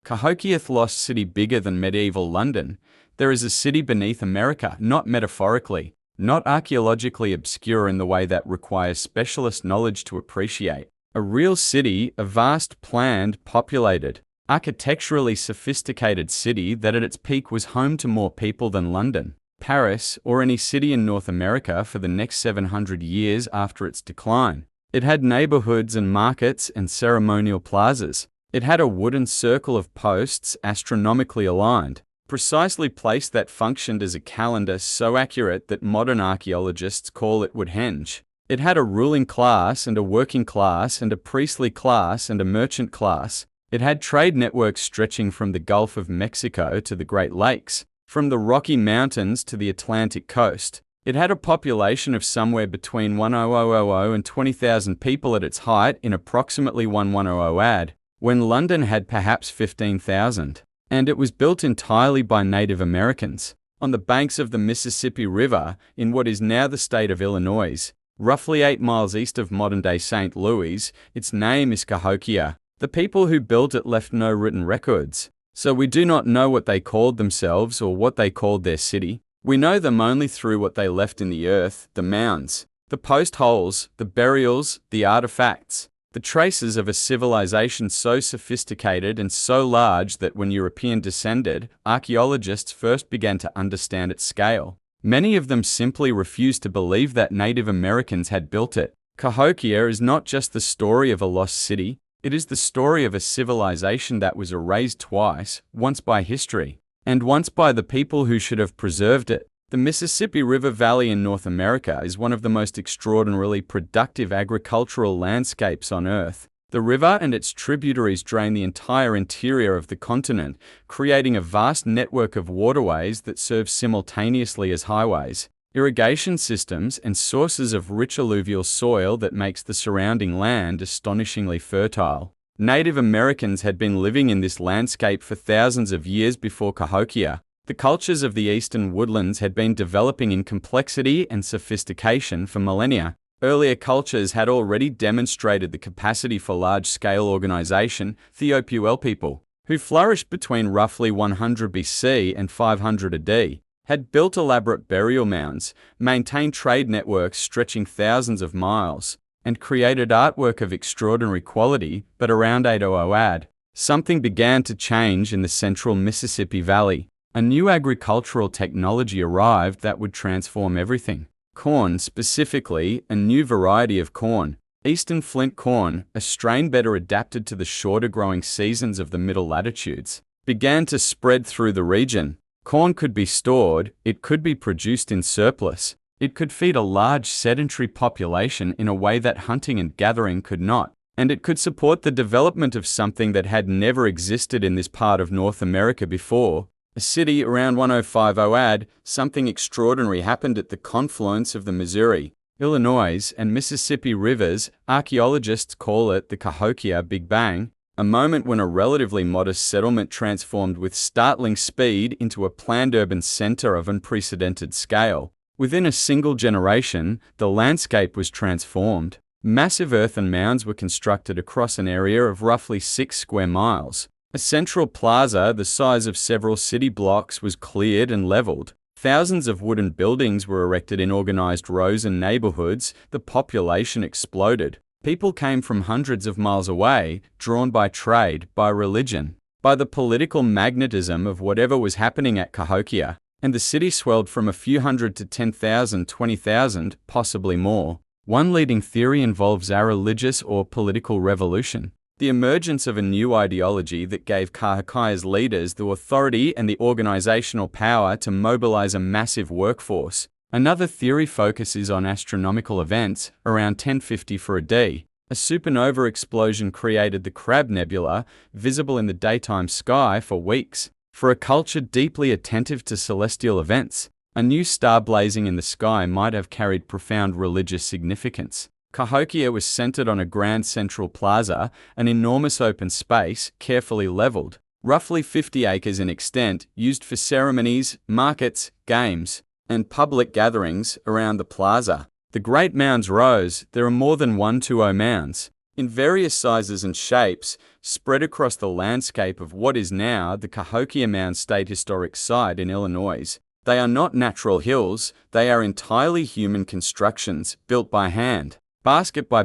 Cahokia lost city bigger than medieval London. There is a city beneath America, not metaphorically, not archaeologically obscure in the way that requires specialist knowledge to appreciate. A real city, a vast, planned, populated, architecturally sophisticated city that at its peak was home to more people than London, Paris, or any city in North America for the next 700 years after its decline. It had neighbourhoods and markets and ceremonial plazas. It had a wooden circle of posts astronomically aligned, precisely placed that functioned as a calendar so accurate that modern archaeologists call it Woodhenge. It had a ruling class and a working class and a priestly class and a merchant class. It had trade networks stretching from the Gulf of Mexico to the Great Lakes, from the Rocky Mountains to the Atlantic coast. It had a population of somewhere between 10,000 and 20,000 people at its height in approximately 1100 AD, when London had perhaps 15,000. And it was built entirely by Native Americans. On the banks of the Mississippi River, in what is now the state of Illinois, roughly 8 miles east of modern-day St. Louis, its name is Cahokia. The people who built it left no written records, so we do not know what they called themselves or what they called their city. We know them only through what they left in the earth, the mounds, the post holes, the burials, the artifacts, the traces of a civilization so sophisticated and so large that when European descended, archaeologists first began to understand its scale. Many of them simply refused to believe that Native Americans had built it. Cahokia is not just the story of a lost city, it is the story of a civilization that was erased twice, once by history, and once by the people who should have preserved it. The Mississippi River Valley in North America is one of the most extraordinarily productive agricultural landscapes on Earth. The river and its tributaries drain the entire interior of the continent, creating a vast network of waterways that serve simultaneously as highways, irrigation systems, and sources of rich alluvial soil that makes the surrounding land astonishingly fertile. Native Americans had been living in this landscape for thousands of years before Cahokia. The cultures of the eastern woodlands had been developing in complexity and sophistication for millennia. Earlier cultures had already demonstrated the capacity for large-scale organization. The Opuel people, who flourished between roughly 100 BC and 500 AD, had built elaborate burial mounds, maintained trade networks stretching thousands of miles, and created artwork of extraordinary quality. But around 800 AD, something began to change in the central Mississippi Valley. A new agricultural technology arrived that would transform everything. Corn, specifically, a new variety of corn, Eastern Flint corn, a strain better adapted to the shorter growing seasons of the middle latitudes, began to spread through the region. Corn could be stored, it could be produced in surplus, it could feed a large sedentary population in a way that hunting and gathering could not, and it could support the development of something that had never existed in this part of North America before. A city around 1050 AD, something extraordinary happened at the confluence of the Missouri, Illinois, and Mississippi rivers. Archaeologists call it the Cahokia Big Bang, a moment when a relatively modest settlement transformed with startling speed into a planned urban center of unprecedented scale. Within a single generation, the landscape was transformed. Massive earthen mounds were constructed across an area of roughly 6 square miles. A central plaza the size of several city blocks was cleared and leveled. Thousands of wooden buildings were erected in organized rows and neighborhoods. The population exploded. People came from hundreds of miles away, drawn by trade, by religion, by the political magnetism of whatever was happening at Cahokia, and the city swelled from a few hundred to 10,000, 20,000, possibly more. One leading theory involves a religious or political revolution. The emergence of a new ideology that gave Cahokia's leaders the authority and the organizational power to mobilize a massive workforce. Another theory focuses on astronomical events. Around 1050 for AD, a supernova explosion created the Crab Nebula, visible in the daytime sky for weeks. For a culture deeply attentive to celestial events, a new star blazing in the sky might have carried profound religious significance. Cahokia was centered on a grand central plaza, an enormous open space, carefully leveled, roughly 50 acres in extent, used for ceremonies, markets, games, and public gatherings. Around the plaza, the great mounds rose. There are more than 120 mounds. in various sizes and shapes, spread across the landscape of what is now the Cahokia Mound State Historic Site in Illinois. They are not natural hills, they are entirely human constructions, built by hand, basket by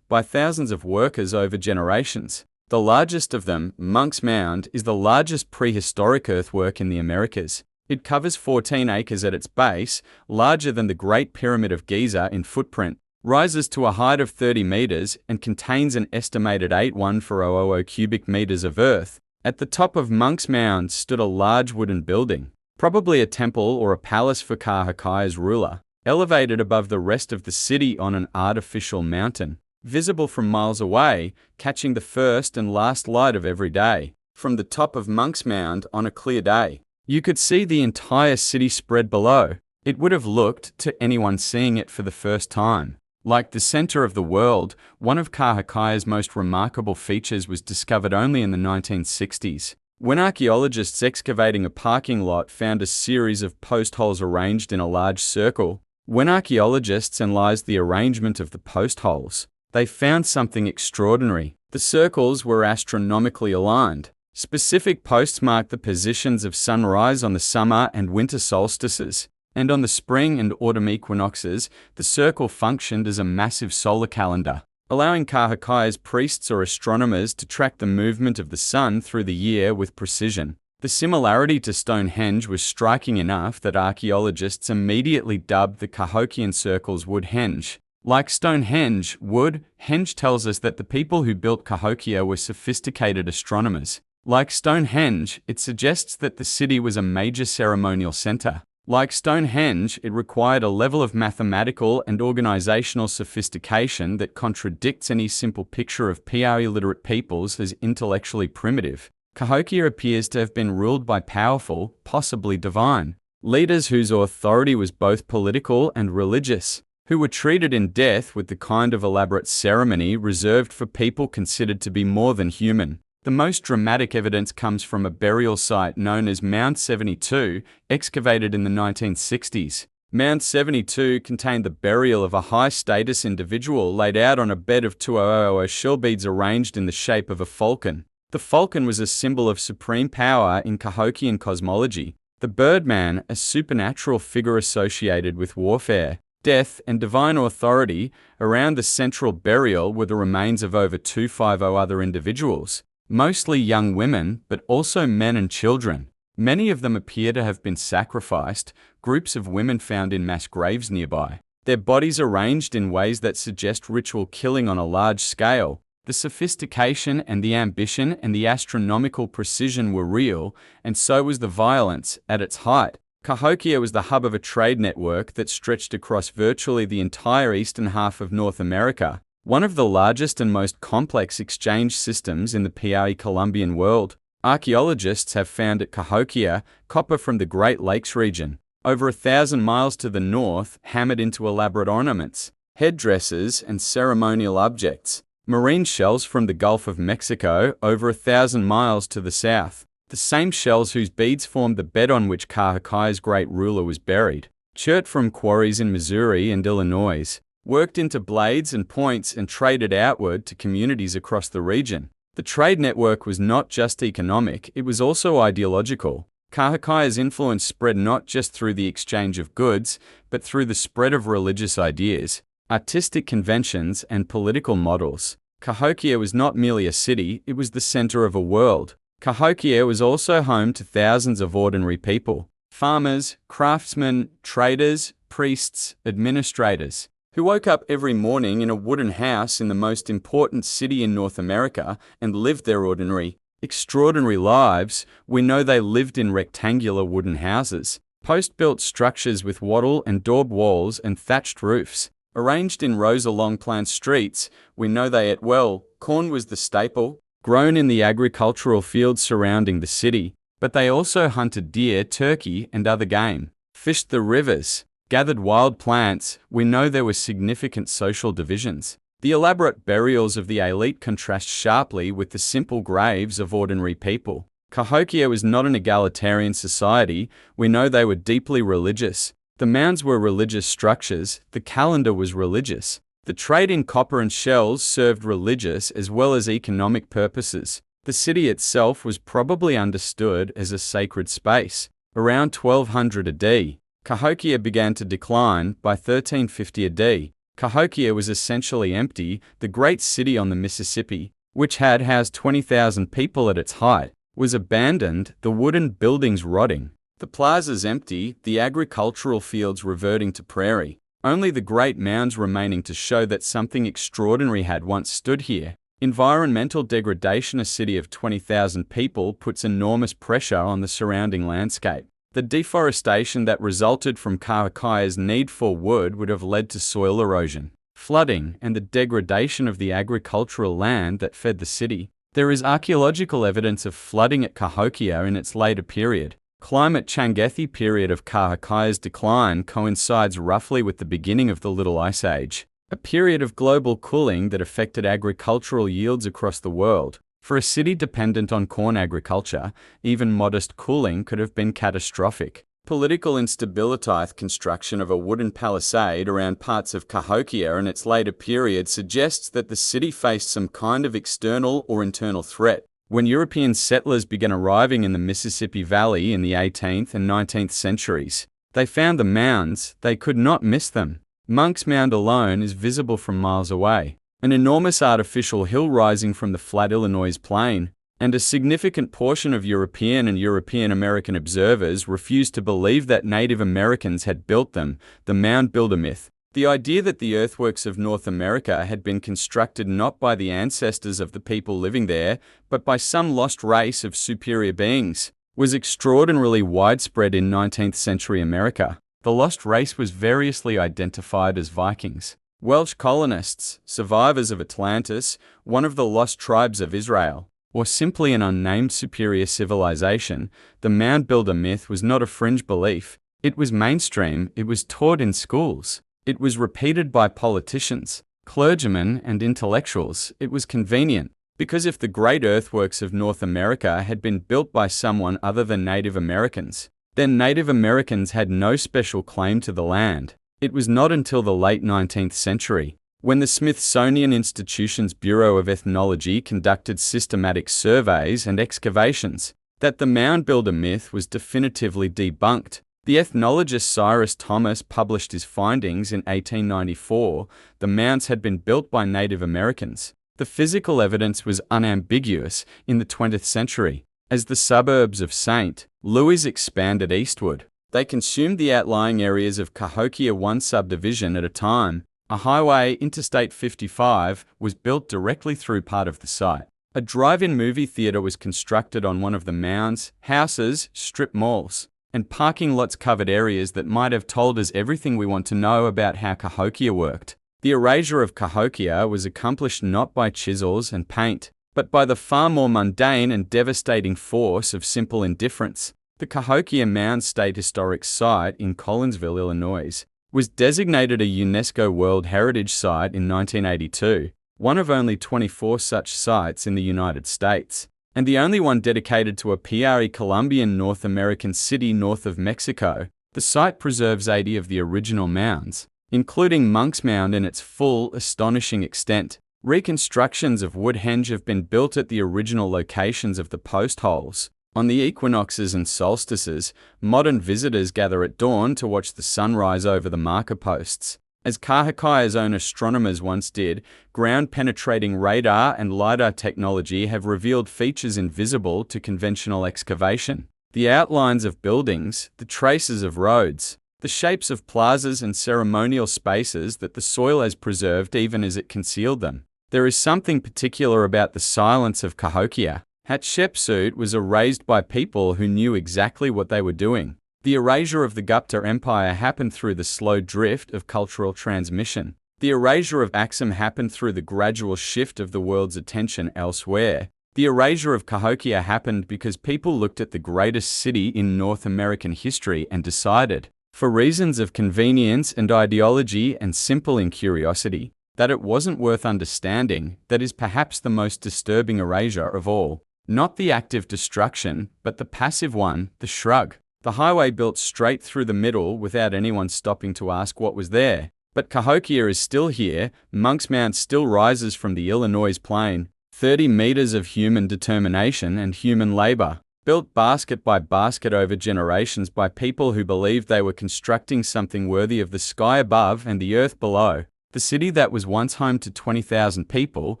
thousands of workers over generations. The largest of them, Monk's Mound, is the largest prehistoric earthwork in the Americas. It covers 14 acres at its base, larger than the Great Pyramid of Giza in footprint, rises to a height of 30 meters, and contains an estimated 81400 cubic meters of earth. At the top of Monk's Mound stood a large wooden building, probably a temple or a palace for Cahokia's ruler, elevated above the rest of the city on an artificial mountain, visible from miles away, catching the first and last light of every day. From the top of Monk's Mound on a clear day, you could see the entire city spread below. It would have looked, to anyone seeing it for the first time, like the center of the world. One of Cahokia's most remarkable features was discovered only in the 1960s, when archaeologists excavating a parking lot found a series of post holes arranged in a large circle. When archaeologists analyzed the arrangement of the post holes, they found something extraordinary. The circles were astronomically aligned. Specific posts marked the positions of sunrise on the summer and winter solstices, and on the spring and autumn equinoxes, the circle functioned as a massive solar calendar, allowing Cahokia's priests or astronomers to track the movement of the sun through the year with precision. The similarity to Stonehenge was striking enough that archaeologists immediately dubbed the Cahokian circles Woodhenge. Like Stonehenge, Woodhenge tells us that the people who built Cahokia were sophisticated astronomers. Like Stonehenge, it suggests that the city was a major ceremonial center. Like Stonehenge, it required a level of mathematical and organizational sophistication that contradicts any simple picture of PRE-literate peoples as intellectually primitive. Cahokia appears to have been ruled by powerful, possibly divine, leaders whose authority was both political and religious, who were treated in death with the kind of elaborate ceremony reserved for people considered to be more than human. The most dramatic evidence comes from a burial site known as Mound 72, excavated in the 1960s. Mound 72 contained the burial of a high-status individual laid out on a bed of 2000 shell beads arranged in the shape of a falcon. The falcon was a symbol of supreme power in Cahokian cosmology. The birdman, a supernatural figure associated with warfare, death, and divine authority. Around the central burial were the remains of over 250 other individuals, mostly young women, but also men and children. Many of them appear to have been sacrificed, groups of women found in mass graves nearby, their bodies arranged in ways that suggest ritual killing on a large scale. The sophistication and the ambition and the astronomical precision were real, and so was the violence at its height. Cahokia was the hub of a trade network that stretched across virtually the entire eastern half of North America, one of the largest and most complex exchange systems in the pre-Columbian world. Archaeologists have found at Cahokia copper from the Great Lakes region, over 1,000 miles to the north, hammered into elaborate ornaments, headdresses, and ceremonial objects. Marine shells from the Gulf of Mexico, over 1,000 miles to the south, the same shells whose beads formed the bed on which Cahokia's great ruler was buried. Chert from quarries in Missouri and Illinois, worked into blades and points and traded outward to communities across the region. The trade network was not just economic, it was also ideological. Cahokia's influence spread not just through the exchange of goods, but through the spread of religious ideas, artistic conventions, and political models. Cahokia was not merely a city, it was the center of a world. Cahokia was also home to thousands of ordinary people, farmers, craftsmen, traders, priests, administrators, who woke up every morning in a wooden house in the most important city in North America and lived their ordinary, extraordinary lives. We know they lived in rectangular wooden houses, post-built structures with wattle and daub walls and thatched roofs, arranged in rows along plant streets. We know they ate well. Corn was the staple, grown in the agricultural fields surrounding the city, but they also hunted deer, turkey, and other game, fished the rivers, gathered wild plants. We know there were significant social divisions. The elaborate burials of the elite contrast sharply with the simple graves of ordinary people. Cahokia was not an egalitarian society. We know they were deeply religious. The mounds were religious structures. The calendar was religious. The trade in copper and shells served religious as well as economic purposes. The city itself was probably understood as a sacred space. Around 1200 AD, Cahokia began to decline. By 1350 AD, Cahokia was essentially empty. The great city on the Mississippi, which had housed 20,000 people at its height, was abandoned, the wooden buildings rotting, the plazas empty, the agricultural fields reverting to prairie. Only the great mounds remaining to show that something extraordinary had once stood here. Environmental degradation. A city of 20,000 people puts enormous pressure on the surrounding landscape. The deforestation that resulted from Cahokia's need for wood would have led to soil erosion, flooding, and the degradation of the agricultural land that fed the city. There is archaeological evidence of flooding at Cahokia in its later period. Climate change period of Cahokia's decline coincides roughly with the beginning of the Little Ice Age, a period of global cooling that affected agricultural yields across the world. For a city dependent on corn agriculture, even modest cooling could have been catastrophic. Political instability. Construction of a wooden palisade around parts of Cahokia in its later period suggests that the city faced some kind of external or internal threat. When European settlers began arriving in the Mississippi Valley in the 18th and 19th centuries, they found the mounds. They could not miss them. Monk's Mound alone is visible from miles away, an enormous artificial hill rising from the flat Illinois plain, and a significant portion of European and European American observers refused to believe that Native Americans had built them. The mound builder myth. The idea that the earthworks of North America had been constructed not by the ancestors of the people living there, but by some lost race of superior beings, was extraordinarily widespread in 19th century America. The lost race was variously identified as Vikings, Welsh colonists, survivors of Atlantis, one of the lost tribes of Israel, or simply an unnamed superior civilization. The mound builder myth was not a fringe belief. It was mainstream. It was taught in schools. It was repeated by politicians, clergymen, and intellectuals. It was convenient, because if the great earthworks of North America had been built by someone other than Native Americans, then Native Americans had no special claim to the land. It was not until the late 19th century, when the Smithsonian Institution's Bureau of Ethnology conducted systematic surveys and excavations, that the mound builder myth was definitively debunked. The ethnologist Cyrus Thomas published his findings in 1894. The mounds had been built by Native Americans. The physical evidence was unambiguous in the 20th century. As the suburbs of St. Louis expanded eastward, they consumed the outlying areas of Cahokia one subdivision at a time. A highway, Interstate 55, was built directly through part of the site. A drive-in movie theater was constructed on one of the mounds. Houses, strip malls, and parking lots covered areas that might have told us everything we want to know about how Cahokia worked. The erasure of Cahokia was accomplished not by chisels and paint, but by the far more mundane and devastating force of simple indifference. The Cahokia Mound State Historic Site in Collinsville, Illinois, was designated a UNESCO World Heritage Site in 1982, one of only 24 such sites in the United States, and the only one dedicated to a pre-Columbian North American city north of Mexico. The site preserves 80 of the original mounds, including Monk's Mound in its full, astonishing extent. Reconstructions of Woodhenge have been built at the original locations of the post holes. On the equinoxes and solstices, modern visitors gather at dawn to watch the sunrise over the marker posts. As Cahokia's own astronomers once did, ground-penetrating radar and LiDAR technology have revealed features invisible to conventional excavation. The outlines of buildings, the traces of roads, the shapes of plazas and ceremonial spaces that the soil has preserved even as it concealed them. There is something particular about the silence of Cahokia. Hatshepsut was erased by people who knew exactly what they were doing. The erasure of the Gupta Empire happened through the slow drift of cultural transmission. The erasure of Aksum happened through the gradual shift of the world's attention elsewhere. The erasure of Cahokia happened because people looked at the greatest city in North American history and decided, for reasons of convenience and ideology and simple incuriosity, that it wasn't worth understanding. That is perhaps the most disturbing erasure of all. Not the active destruction, but the passive one, the shrug. The highway built straight through the middle without anyone stopping to ask what was there. But Cahokia is still here, Monk's Mount still rises from the Illinois plain, 30 meters of human determination and human labor, built basket by basket over generations by people who believed they were constructing something worthy of the sky above and the earth below. The city that was once home to 20,000 people,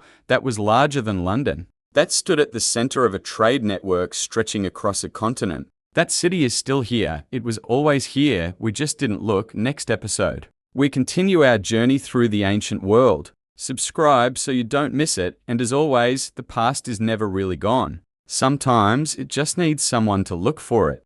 that was larger than London, that stood at the center of a trade network stretching across a continent. That city is still here. It was always here, we just didn't look. Next episode, we continue our journey through the ancient world. Subscribe so you don't miss it, and as always, the past is never really gone. Sometimes it just needs someone to look for it.